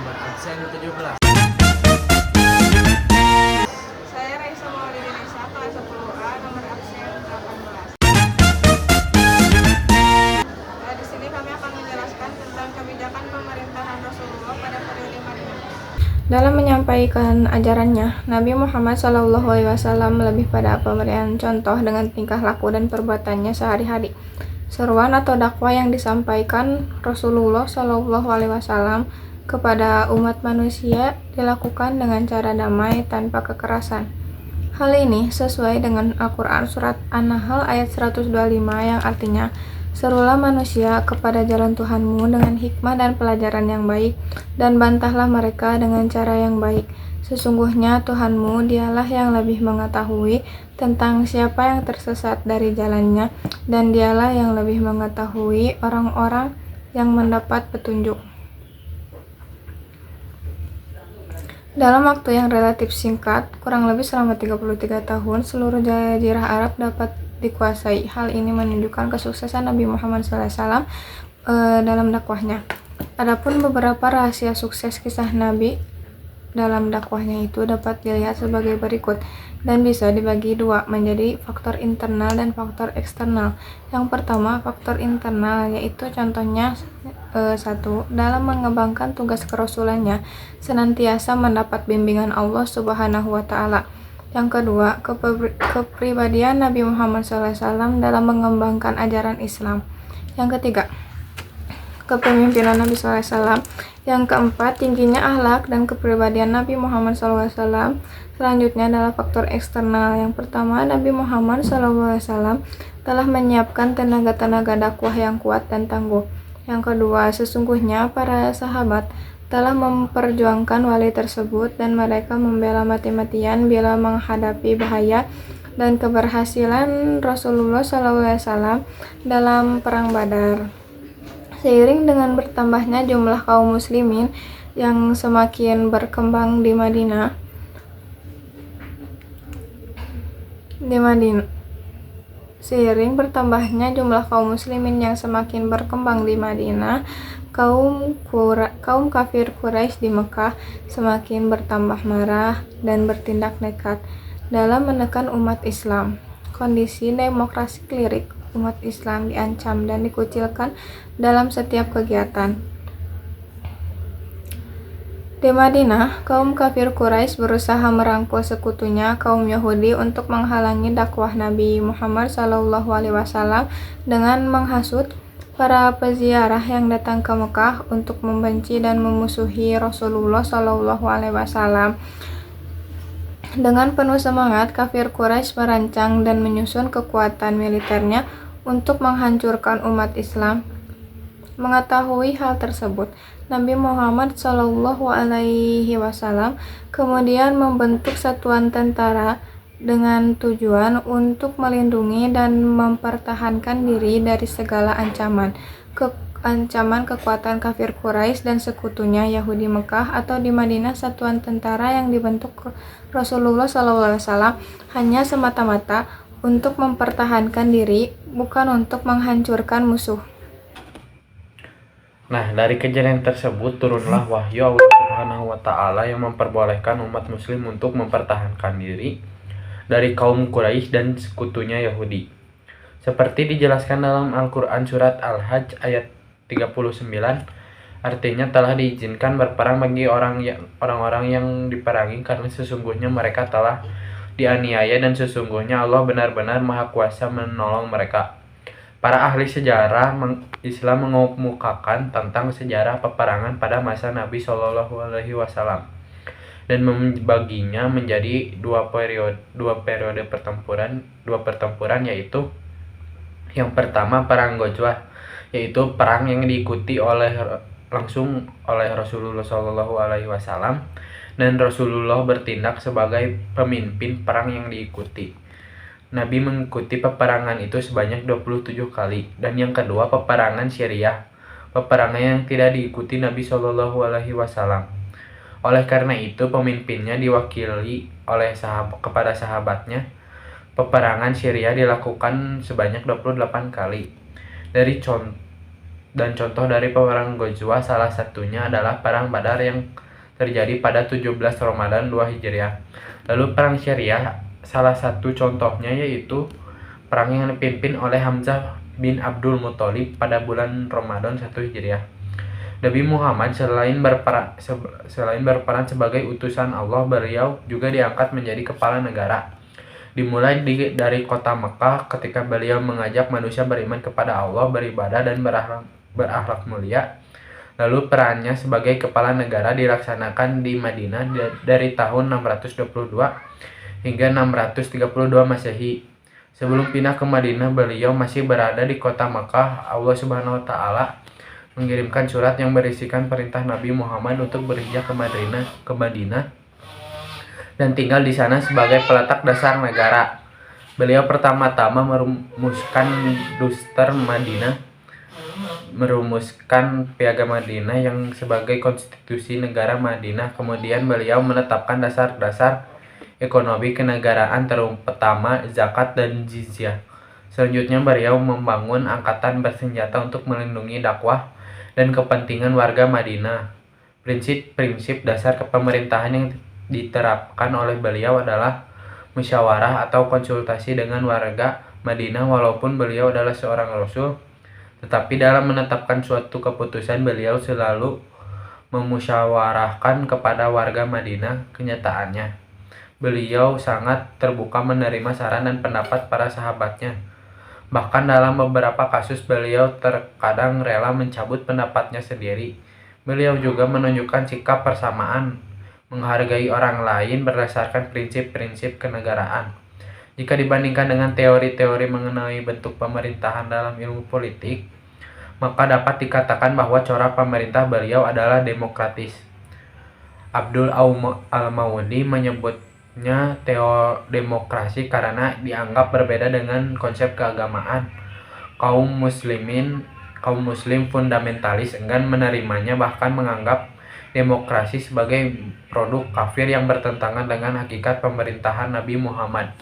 nomor absen 17. Saya Raisa Maulidi Nisa, kelas 10A, nomor absen 18. Di sini kami akan menjelaskan tentang kebijakan pemerintahan Rasulullah pada periode Madinah. Dalam menyampaikan ajarannya, Nabi Muhammad SAW lebih pada pemberian contoh dengan tingkah laku dan perbuatannya sehari-hari. Seruan atau dakwah yang disampaikan Rasulullah SAW kepada umat manusia dilakukan dengan cara damai tanpa kekerasan. Hal ini sesuai dengan Al-Quran Surat An-Nahl ayat 125 yang artinya, serulah manusia kepada jalan Tuhanmu dengan hikmah dan pelajaran yang baik, dan bantahlah mereka dengan cara yang baik. Sesungguhnya Tuhanmu dialah yang lebih mengetahui tentang siapa yang tersesat dari jalannya, dan dialah yang lebih mengetahui orang-orang yang mendapat petunjuk. Dalam waktu yang relatif singkat, kurang lebih selama 33 tahun, seluruh jazirah Arab dapat dikuasai. Hal ini menunjukkan kesuksesan Nabi Muhammad SAW dalam dakwahnya. Adapun beberapa rahasia sukses kisah Nabi dalam dakwahnya itu dapat dilihat sebagai berikut dan bisa dibagi dua menjadi faktor internal dan faktor eksternal. Yang pertama, faktor internal, yaitu contohnya 1. Dalam mengembangkan tugas kerasulannya senantiasa mendapat bimbingan Allah Subhanahu wa Ta'ala. Yang kedua, kepribadian Nabi Muhammad SAW dalam mengembangkan ajaran Islam. Yang ketiga, kepemimpinan Nabi SAW. Yang keempat, tingginya akhlak dan kepribadian Nabi Muhammad SAW. Selanjutnya adalah faktor eksternal. Yang pertama, Nabi Muhammad SAW telah menyiapkan tenaga-tenaga dakwah yang kuat dan tangguh. Yang kedua, sesungguhnya para sahabat telah memperjuangkan wali tersebut dan mereka membela mati-matian bila menghadapi bahaya, dan keberhasilan Rasulullah SAW dalam Perang Badar. Seiring dengan bertambahnya jumlah kaum muslimin yang semakin berkembang di Madinah, Seiring bertambahnya jumlah kaum muslimin yang semakin berkembang di Madinah, kaum kafir Quraisy di Mekah semakin bertambah marah dan bertindak nekat dalam menekan umat Islam. Kondisi demokrasi klirik umat Islam diancam dan dikucilkan dalam setiap kegiatan. Di Madinah, kaum kafir Quraisy berusaha merangkul sekutunya kaum Yahudi untuk menghalangi dakwah Nabi Muhammad SAW dengan menghasut para peziarah yang datang ke Mekah untuk membenci dan memusuhi Rasulullah SAW. Dengan penuh semangat, kafir Quraisy merancang dan menyusun kekuatan militernya untuk menghancurkan umat Islam. Mengetahui hal tersebut, Nabi Muhammad SAW kemudian membentuk satuan tentara dengan tujuan untuk melindungi dan mempertahankan diri dari segala ancaman kekuatan kafir Quraisy dan sekutunya Yahudi Mekah. Atau di Madinah, satuan tentara yang dibentuk Rasulullah SAW hanya semata-mata untuk mempertahankan diri, bukan untuk menghancurkan musuh. Nah, dari kejadian tersebut turunlah wahyu Allah Subhanahu wa Ta'ala yang memperbolehkan umat muslim untuk mempertahankan diri dari kaum Quraisy dan sekutunya Yahudi. Seperti dijelaskan dalam Al-Quran Surat Al-Hajj ayat 39, artinya telah diizinkan berperang bagi orang-orang yang diperangi karena sesungguhnya mereka telah dianiaya dan sesungguhnya Allah benar-benar Maha Kuasa menolong mereka. Para ahli sejarah Islam mengemukakan tentang sejarah peperangan pada masa Nabi SAW dan membaginya menjadi dua periode pertempuran, yaitu yang pertama perang Ghazwah, yaitu perang yang diikuti langsung oleh Rasulullah SAW dan Rasulullah bertindak sebagai pemimpin perang yang diikuti. Nabi mengikuti peperangan itu sebanyak 27 kali. Dan yang kedua, peperangan Syriah, peperangan yang tidak diikuti Nabi SAW. Oleh karena itu, pemimpinnya diwakili oleh kepada sahabatnya. Peperangan Syriah dilakukan sebanyak 28 kali. dan contoh dari perang Ghazwa salah satunya adalah perang Badar yang terjadi pada 17 Ramadan 2 Hijriah. Lalu perang Syariah salah satu contohnya yaitu perang yang dipimpin oleh Hamzah bin Abdul Muthalib pada bulan Ramadan 1 Hijriah. Nabi Muhammad selain berperan sebagai utusan Allah, beliau juga diangkat menjadi kepala negara. Dimulai dari kota Mekah ketika beliau mengajak manusia beriman kepada Allah, beribadah dan berakhlak mulia. Lalu perannya sebagai kepala negara dilaksanakan di Madinah dari tahun 622 hingga 632 Masehi. Sebelum pindah ke Madinah, beliau masih berada di kota Mekah. Allah Subhanahu wa taala mengirimkan surat yang berisikan perintah Nabi Muhammad untuk berhijrah ke Madinah dan tinggal di sana sebagai peletak dasar negara. Beliau pertama-tama merumuskan Piagam Madinah yang sebagai konstitusi negara Madinah. Kemudian beliau menetapkan dasar-dasar ekonomi kenegaraan, terutama zakat dan jizyah. Selanjutnya beliau membangun angkatan bersenjata untuk melindungi dakwah dan kepentingan warga Madinah. Prinsip-prinsip dasar kepemerintahan yang diterapkan oleh beliau adalah musyawarah atau konsultasi dengan warga Madinah. Walaupun beliau adalah seorang rasul, tetapi dalam menetapkan suatu keputusan beliau selalu memusyawarahkan kepada warga Madinah. Kenyataannya, beliau sangat terbuka menerima saran dan pendapat para sahabatnya. Bahkan dalam beberapa kasus beliau terkadang rela mencabut pendapatnya sendiri. Beliau juga menunjukkan sikap persamaan, menghargai orang lain berdasarkan prinsip-prinsip kenegaraan. Jika dibandingkan dengan teori-teori mengenai bentuk pemerintahan dalam ilmu politik, maka dapat dikatakan bahwa corak pemerintah beliau adalah demokratis. Abdul Al-Mawardi menyebutnya demokrasi karena dianggap berbeda dengan konsep keagamaan. Kaum muslim fundamentalis enggan menerimanya, bahkan menganggap demokrasi sebagai produk kafir yang bertentangan dengan hakikat pemerintahan Nabi Muhammad.